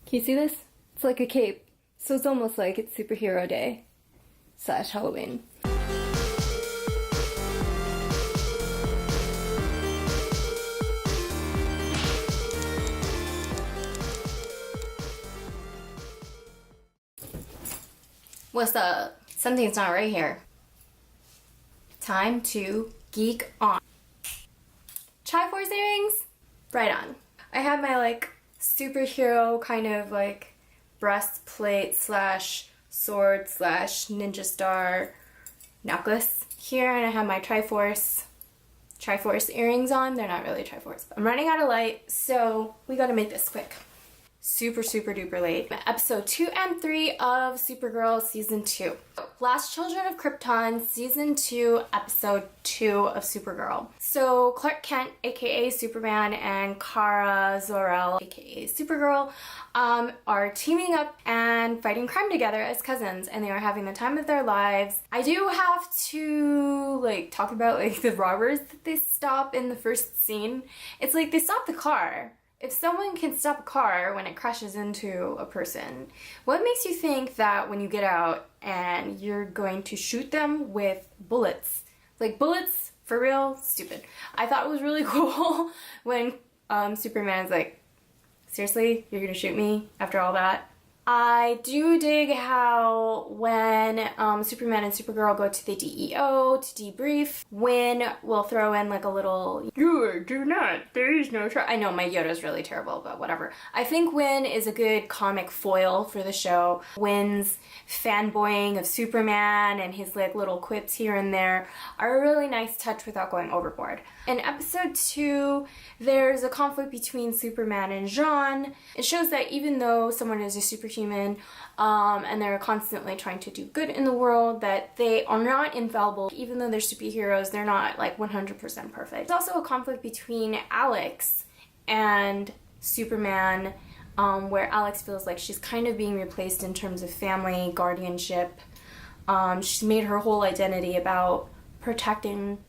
Can you see this? It's like a cape. So it's almost like it's superhero day / Halloween. What's up? Something's not right here. Time to geek on. Triforce earrings? Right on. I have my like superhero kind of like breastplate / sword / ninja star necklace here, and I have my Triforce earrings on. They're not really Triforce. I'm running out of light, so we gotta make this quick. Super duper late. Episode 2 and 3 of Supergirl Season 2. Last Children of Krypton Season 2, Episode 2 of Supergirl. So Clark Kent, aka Superman, and Kara Zor-el, aka Supergirl, are teaming up and fighting crime together as cousins, and they are having the time of their lives. I do have to like talk about like the robbers that they stop in the first scene. It's like they stop the car. If someone can stop a car when it crashes into a person, what makes you think that when you get out and you're going to shoot them with bullets? Like, bullets? For real? Stupid. I thought it was really cool when Superman's like, seriously? You're gonna shoot me after all that? I do dig how when Superman and Supergirl go to the DEO to debrief, Win will throw in like a little, "You do not, there is no try." I know my Yoda's really terrible, but whatever. I think Win is a good comic foil for the show. Win's fanboying of Superman and his like little quips here and there are a really nice touch without going overboard. In episode 2, there's a conflict between Superman and Jean. It shows that even though someone is a superhuman and they're constantly trying to do good in the world, that they are not infallible. Even though they're superheroes, they're not like 100% perfect. There's also a conflict between Alex and Superman, where Alex feels like she's kind of being replaced in terms of family, guardianship. She's made her whole identity about protecting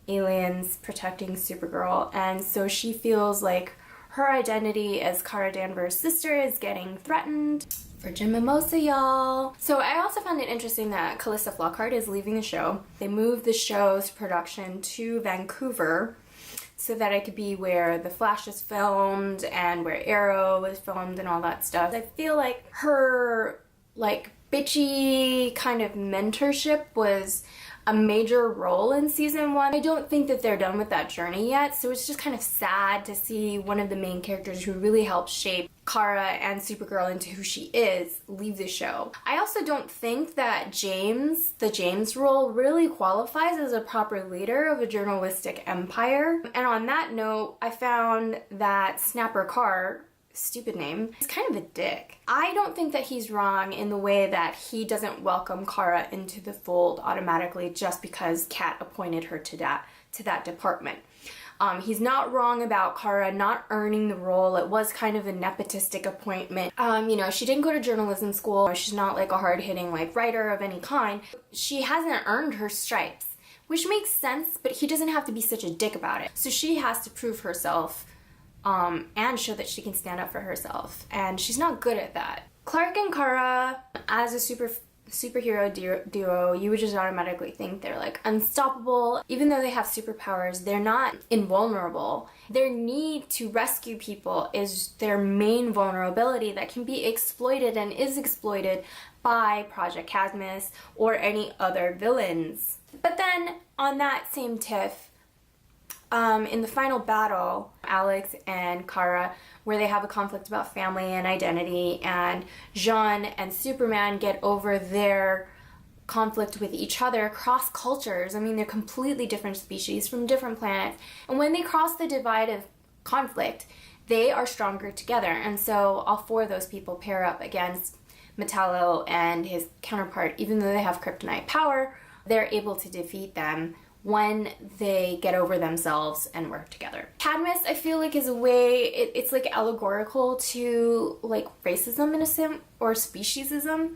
aliens, protecting Supergirl, and so she feels like her identity as Kara Danvers' sister is getting threatened. Virgin Mimosa, y'all. So I also found it interesting that Calista Flockhart is leaving the show. They moved the show's production to Vancouver so that it could be where The Flash is filmed and where Arrow is filmed and all that stuff. I feel like her like bitchy kind of mentorship was a major role in season 1. I don't think that they're done with that journey yet, so it's just kind of sad to see one of the main characters who really helped shape Kara and Supergirl into who she is leave the show. I also don't think that the James role really qualifies as a proper leader of a journalistic empire. And on that note, I found that Snapper Carr, stupid name, he's kind of a dick. I don't think that he's wrong in the way that he doesn't welcome Kara into the fold automatically just because Kat appointed her to that department. He's not wrong about Kara not earning the role. It was kind of a nepotistic appointment. You know, she didn't go to journalism school. She's not like a hard-hitting like writer of any kind. She hasn't earned her stripes, which makes sense, but he doesn't have to be such a dick about it. So she has to prove herself and show that she can stand up for herself, and she's not good at that. Clark and Kara, as a superhero duo, you would just automatically think they're like unstoppable. Even though they have superpowers, they're not invulnerable. Their need to rescue people is their main vulnerability that can be exploited and is exploited by Project Cadmus or any other villains. But then on that same tiff, in the final battle, Alex and Kara, where they have a conflict about family and identity, and Jean and Superman get over their conflict with each other across cultures. I mean, they're completely different species from different planets, and when they cross the divide of conflict, they are stronger together. And so all 4 of those people pair up against Metallo and his counterpart. Even though they have kryptonite power, they're able to defeat them when they get over themselves and work together. Cadmus, I feel like, is a way, it's like allegorical to like racism in a sense, or speciesism.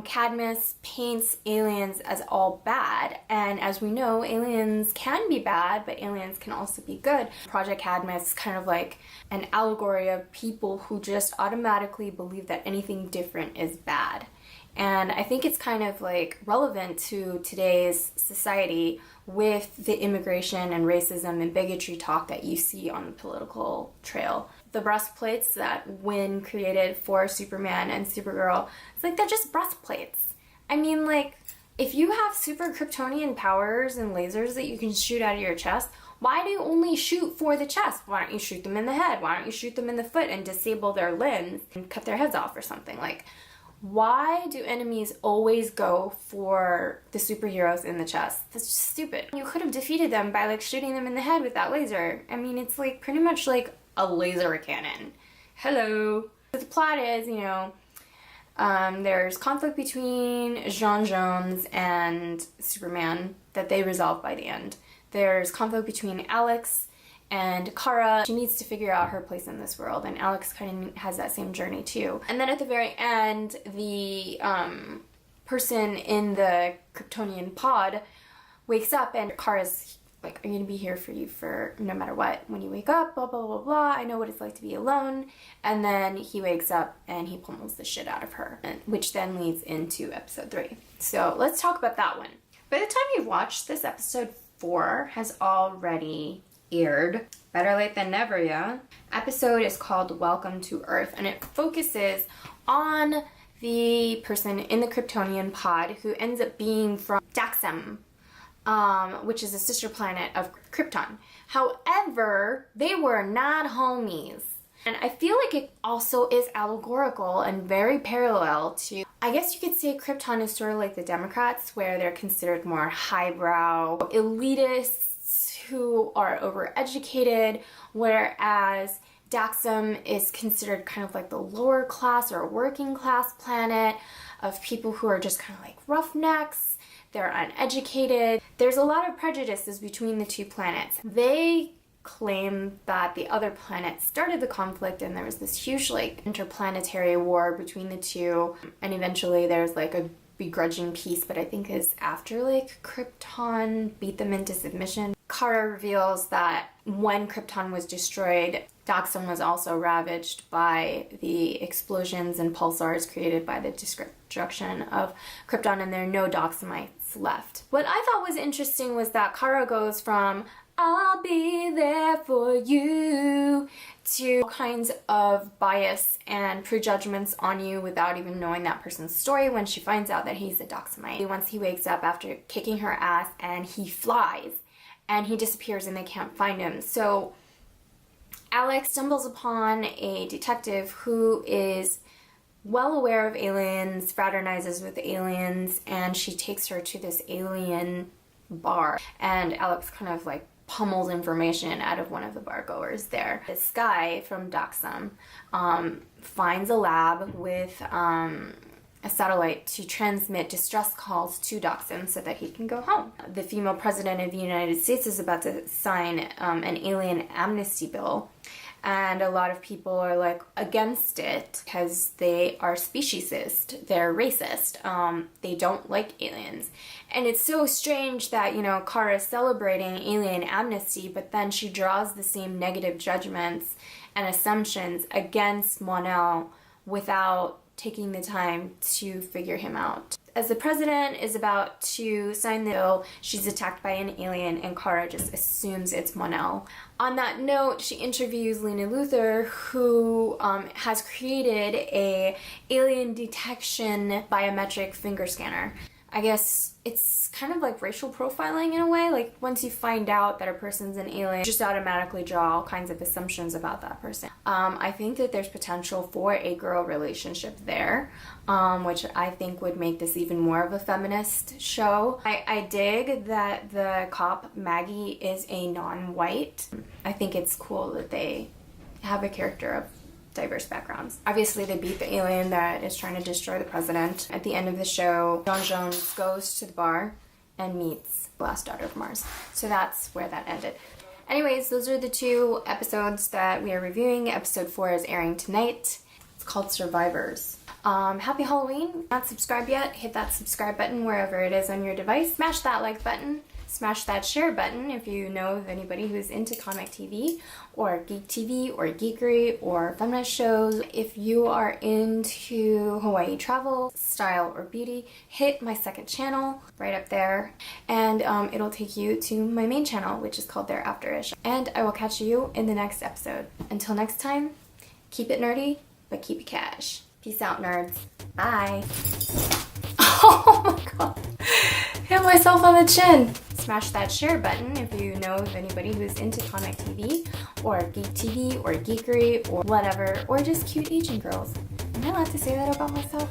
Cadmus paints aliens as all bad, and as we know, aliens can be bad, but aliens can also be good. Project Cadmus is kind of like an allegory of people who just automatically believe that anything different is bad. And I think it's kind of like relevant to today's society with the immigration and racism and bigotry talk that you see on the political trail. The breastplates that Wynn created for Superman and Supergirl, it's like they're just breastplates. I mean, like, if you have super Kryptonian powers and lasers that you can shoot out of your chest, why do you only shoot for the chest? Why don't you shoot them in the head? Why don't you shoot them in the foot and disable their limbs and cut their heads off or something? Like, why do enemies always go for the superheroes in the chest? That's just stupid. You could have defeated them by like shooting them in the head with that laser. I mean, it's like pretty much like a laser cannon. Hello. The plot is, you know, there's conflict between Jean Jones and Superman that they resolve by the end. There's conflict between Alex and Kara. She needs to figure out her place in this world, and Alex kind of has that same journey too. And then at the very end, the person in the Kryptonian pod wakes up, and Kara's like, I'm gonna be here for you for no matter what. When you wake up, blah, blah, blah, blah. I know what it's like to be alone. And then he wakes up and he pummels the shit out of her, which then leads into episode 3. So let's talk about that one. By the time you've watched this, episode 4 has already aired. Better late than never, yeah? Episode is called Welcome to Earth, and it focuses on the person in the Kryptonian pod who ends up being from Daxam, which is a sister planet of Krypton. However, they were not homies. And I feel like it also is allegorical and very parallel to, I guess you could say Krypton is sort of like the Democrats, where they're considered more highbrow, elitists who are overeducated, whereas Daxam is considered kind of like the lower class or working class planet of people who are just kind of like roughnecks. They're uneducated. There's a lot of prejudices between the two planets. They claim that the other planet started the conflict, and there was this huge like interplanetary war between the two, and eventually there's like a begrudging peace, but I think is after like Krypton beat them into submission. Kara reveals that when Krypton was destroyed, Daxam was also ravaged by the explosions and pulsars created by the destruction of Krypton, and there are no Daxamites left. What I thought was interesting was that Kara goes from I'll be there for you to all kinds of bias and prejudgments on you without even knowing that person's story when she finds out that he's a Daxamite. Once he wakes up after kicking her ass, and he flies and he disappears and they can't find him. So Alex stumbles upon a detective who is well aware of aliens, fraternizes with aliens, and she takes her to this alien bar, and Alex kind of like pummels information out of one of the bar goers there. This guy from Daxam finds a lab with a satellite to transmit distress calls to Daxam so that he can go home. The female president of the United States is about to sign an alien amnesty bill, and a lot of people are like against it because they are speciesist, they're racist, they don't like aliens. And it's so strange that, you know, Kara is celebrating alien amnesty, but then she draws the same negative judgments and assumptions against Mon-El without taking the time to figure him out. As the president is about to sign the bill, she's attacked by an alien, and Kara just assumes it's Mon-El. On that note, she interviews Lena Luthor, who has created a alien detection biometric finger scanner. I guess it's kind of like racial profiling in a way. Like, once you find out that a person's an alien, you just automatically draw all kinds of assumptions about that person. I think that there's potential for a girl relationship there, which I think would make this even more of a feminist show. I dig that the cop, Maggie, is a non-white. I think it's cool that they have a character of diverse backgrounds. Obviously, they beat the alien that is trying to destroy the president. At the end of the show, John Jones goes to the bar and meets Last Daughter of Mars. So that's where that ended. Anyways, those are the 2 episodes that we are reviewing. Episode 4 is airing tonight. It's called Survivors. Happy Halloween. Not subscribed yet, hit that subscribe button wherever it is on your device. Smash that like button. Smash that share button if you know of anybody who's into comic TV or geek TV or geekery or feminist shows. If you are into Hawaii travel, style, or beauty, hit my second channel right up there, and it'll take you to my main channel, which is called There Afterish. And I will catch you in the next episode. Until next time, keep it nerdy, but keep it cash. Peace out, nerds. Bye. Oh my god. Hit myself on the chin. Smash that share button if you know of anybody who's into comic TV or geek TV or geekery or whatever, or just cute Asian girls. Am I allowed to say that about myself?